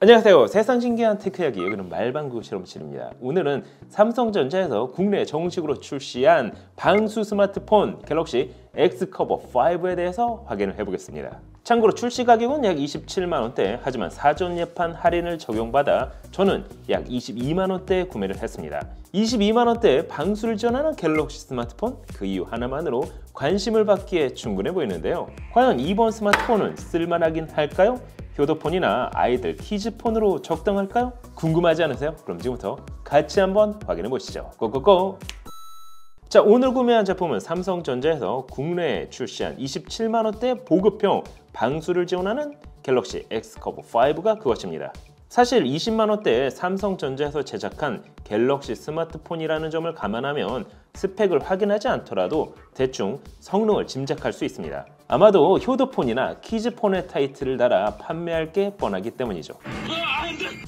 안녕하세요. 세상 신기한 테크 이야기, 여기는 말방구 실험실입니다. 오늘은 삼성전자에서 국내에 정식으로 출시한 방수 스마트폰 갤럭시 X 커버 5에 대해서 확인을 해보겠습니다. 참고로 출시 가격은 약 27만원대, 하지만 사전 예판 할인을 적용받아 저는 약 22만원대에 구매를 했습니다. 22만원대에 방수를 지원하는 갤럭시 스마트폰, 그 이유 하나만으로 관심을 받기에 충분해 보이는데요. 과연 이번 스마트폰은 쓸만하긴 할까요? 효도폰이나 아이들 키즈폰으로 적당할까요? 궁금하지 않으세요? 그럼 지금부터 같이 한번 확인해 보시죠. 고고고! 자, 오늘 구매한 제품은 삼성전자에서 국내에 출시한 27만원대 보급형 방수를 지원하는 갤럭시 X 커버 5가 그것입니다. 사실 20만원대에 삼성전자에서 제작한 갤럭시 스마트폰이라는 점을 감안하면 스펙을 확인하지 않더라도 대충 성능을 짐작할 수 있습니다. 아마도 효도폰이나 키즈폰의 타이틀을 달아 판매할 게 뻔하기 때문이죠.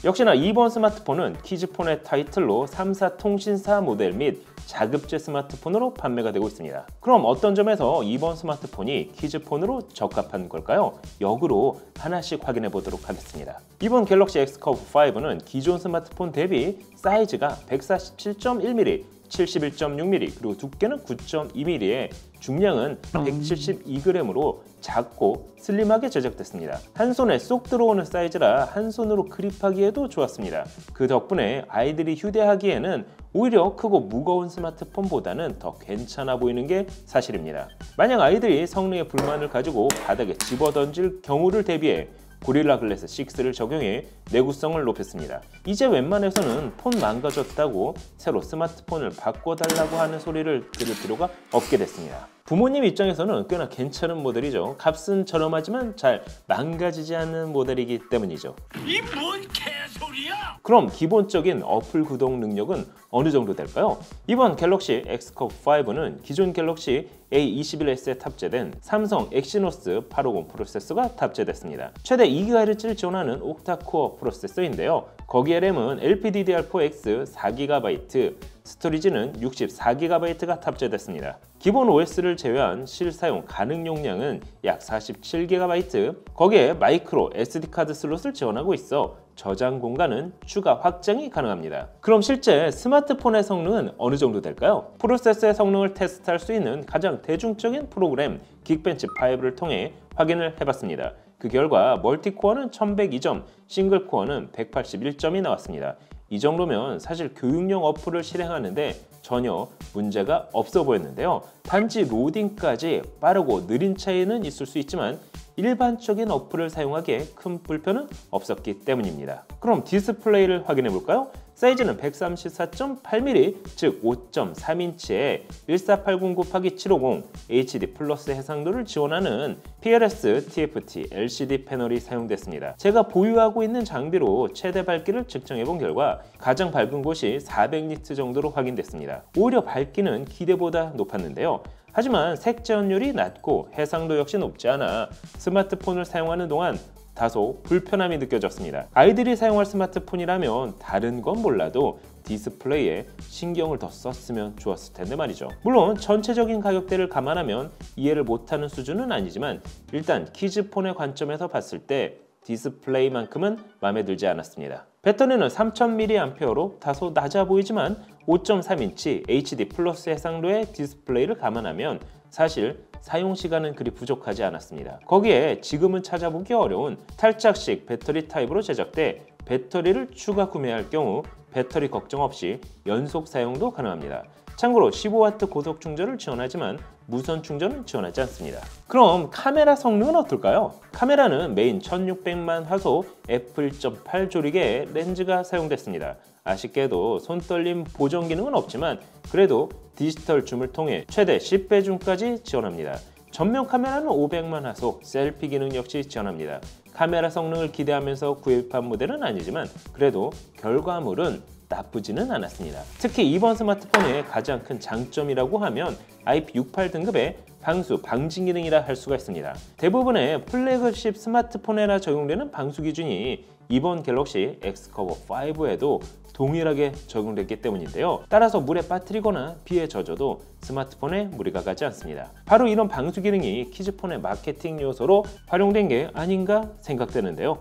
역시나 이번 스마트폰은 키즈폰의 타이틀로 3사 통신사 모델 및 자급제 스마트폰으로 판매가 되고 있습니다. 그럼 어떤 점에서 이번 스마트폰이 키즈폰으로 적합한 걸까요? 역으로 하나씩 확인해 보도록 하겠습니다. 이번 갤럭시 X 커버 5는 기존 스마트폰 대비 사이즈가 147.1mm, 71.6mm, 그리고 두께는 9.2mm에 중량은 172g으로 작고 슬림하게 제작됐습니다. 한 손에 쏙 들어오는 사이즈라 한 손으로 그립하기에도 좋았습니다. 그 덕분에 아이들이 휴대하기에는 오히려 크고 무거운 스마트폰보다는 더 괜찮아 보이는 게 사실입니다. 만약 아이들이 성능에 불만을 가지고 바닥에 집어던질 경우를 대비해 고릴라 글래스 6를 적용해 내구성을 높였습니다. 이제 웬만해서는 폰 망가졌다고 새로 스마트폰을 바꿔달라고 하는 소리를 들을 필요가 없게 됐습니다. 부모님 입장에서는 꽤나 괜찮은 모델이죠. 값은 저렴하지만 잘 망가지지 않는 모델이기 때문이죠. 이 뭔 개소리야! 그럼 기본적인 어플 구동 능력은 어느 정도 될까요? 이번 갤럭시 X 커버 5는 기존 갤럭시 A21S에 탑재된 삼성 엑시노스 850 프로세서가 탑재됐습니다. 최대 2GHz를 지원하는 옥타코어 프로세서인데요. 거기에 램은 LPDDR4X 4GB, 스토리지는 64GB가 탑재됐습니다. 기본 OS를 제외한 실사용 가능 용량은 약 47GB, 거기에 마이크로 SD카드 슬롯을 지원하고 있어 저장 공간은 추가 확장이 가능합니다. 그럼 실제 스마트폰의 성능은 어느 정도 될까요? 프로세서의 성능을 테스트할 수 있는 가장 대중적인 프로그램 긱벤치 5를 통해 확인을 해봤습니다. 그 결과 멀티코어는 1102점, 싱글코어는 181점이 나왔습니다. 이 정도면 사실 교육용 어플을 실행하는데 전혀 문제가 없어 보였는데요. 단지 로딩까지 빠르고 느린 차이는 있을 수 있지만 일반적인 어플을 사용하기에 큰 불편은 없었기 때문입니다. 그럼 디스플레이를 확인해 볼까요? 사이즈는 134.8mm, 즉 5.3인치에 1480x750 HD 플러스 해상도를 지원하는 PLS TFT LCD 패널이 사용됐습니다. 제가 보유하고 있는 장비로 최대 밝기를 측정해 본 결과 가장 밝은 곳이 400니트 정도로 확인됐습니다. 오히려 밝기는 기대보다 높았는데요. 하지만 색 재현율이 낮고 해상도 역시 높지 않아 스마트폰을 사용하는 동안 다소 불편함이 느껴졌습니다. 아이들이 사용할 스마트폰이라면 다른 건 몰라도 디스플레이에 신경을 더 썼으면 좋았을 텐데 말이죠. 물론 전체적인 가격대를 감안하면 이해를 못하는 수준은 아니지만 일단 키즈폰의 관점에서 봤을 때 디스플레이만큼은 마음에 들지 않았습니다. 배터리는 3000mAh로 다소 낮아 보이지만 5.3인치 HD 플러스 해상도의 디스플레이를 감안하면 사실 사용시간은 그리 부족하지 않았습니다. 거기에 지금은 찾아보기 어려운 탈착식 배터리 타입으로 제작돼 배터리를 추가 구매할 경우 배터리 걱정 없이 연속 사용도 가능합니다. 참고로 15W 고속 충전을 지원하지만 무선 충전은 지원하지 않습니다. 그럼 카메라 성능은 어떨까요? 카메라는 메인 1600만 화소 f1.8 조리개의 렌즈가 사용됐습니다. 아쉽게도 손떨림 보정 기능은 없지만 그래도 디지털 줌을 통해 최대 10배 줌까지 지원합니다. 전면 카메라는 500만 화소 셀피 기능 역시 지원합니다. 카메라 성능을 기대하면서 구입한 모델은 아니지만 그래도 결과물은 나쁘지는 않았습니다. 특히 이번 스마트폰의 가장 큰 장점이라고 하면 IP68 등급의 방수 방진 기능이라 할 수가 있습니다. 대부분의 플래그십 스마트폰에나 적용되는 방수 기준이 이번 갤럭시 X 커버 5에도 동일하게 적용됐기 때문인데요. 따라서 물에 빠뜨리거나 비에 젖어도 스마트폰에 무리가 가지 않습니다. 바로 이런 방수 기능이 키즈폰의 마케팅 요소로 활용된 게 아닌가 생각되는데요.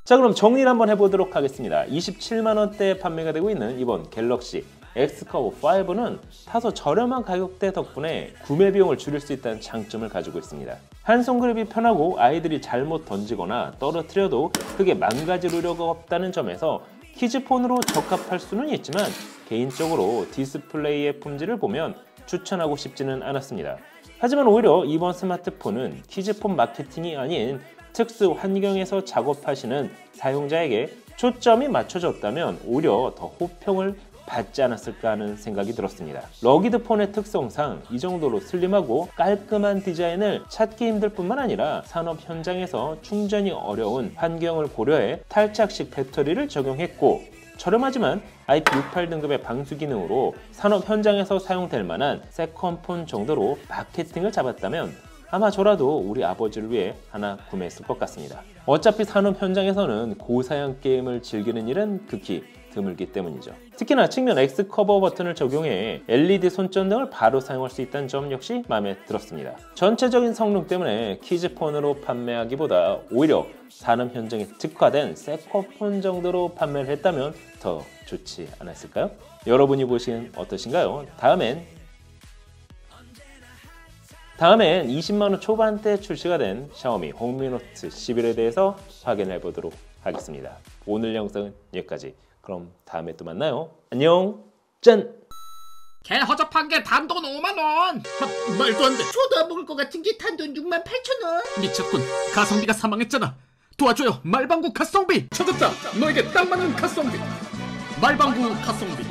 자, 그럼 정리를 한번 해보도록 하겠습니다. 27만원대에 판매가 되고 있는 이번 갤럭시 X커브5는 다소 저렴한 가격대 덕분에 구매 비용을 줄일 수 있다는 장점을 가지고 있습니다. 한 손 그립이 편하고 아이들이 잘못 던지거나 떨어뜨려도 크게 망가질 우려가 없다는 점에서 키즈폰으로 적합할 수는 있지만 개인적으로 디스플레이의 품질을 보면 추천하고 싶지는 않았습니다. 하지만 오히려 이번 스마트폰은 키즈폰 마케팅이 아닌 특수 환경에서 작업하시는 사용자에게 초점이 맞춰졌다면 오히려 더 호평을 받지 않았을까 하는 생각이 들었습니다. 러기드 폰의 특성상 이 정도로 슬림하고 깔끔한 디자인을 찾기 힘들 뿐만 아니라 산업 현장에서 충전이 어려운 환경을 고려해 탈착식 배터리를 적용했고, 저렴하지만 IP68 등급의 방수 기능으로 산업 현장에서 사용될 만한 세컨폰 정도로 마케팅을 잡았다면 아마 저라도 우리 아버지를 위해 하나 구매했을 것 같습니다. 어차피 산업 현장에서는 고사양 게임을 즐기는 일은 극히 드물기 때문이죠. 특히나 측면 X 커버 버튼을 적용해 LED 손전등을 바로 사용할 수 있다는 점 역시 마음에 들었습니다. 전체적인 성능 때문에 키즈폰으로 판매하기보다 오히려 산업 현장에 특화된 세컨폰 정도로 판매를 했다면 더 좋지 않았을까요? 여러분이 보시기엔 어떠신가요? 다음엔 20만원 초반대 출시가 된 샤오미 홍미노트 11에 대해서 확인해 보도록 하겠습니다. 오늘 영상은 여기까지. 그럼 다음에 또 만나요. 안녕. 짠! 개 허접한 게 단돈 5만원. 말도 안 돼. 저도 안 먹을 것 같은 게 단돈 68,000원. 미쳤군. 가성비가 사망했잖아. 도와줘요. 말방구 가성비. 찾았다. 너에게 딱 맞는 가성비. 말방구 가성비.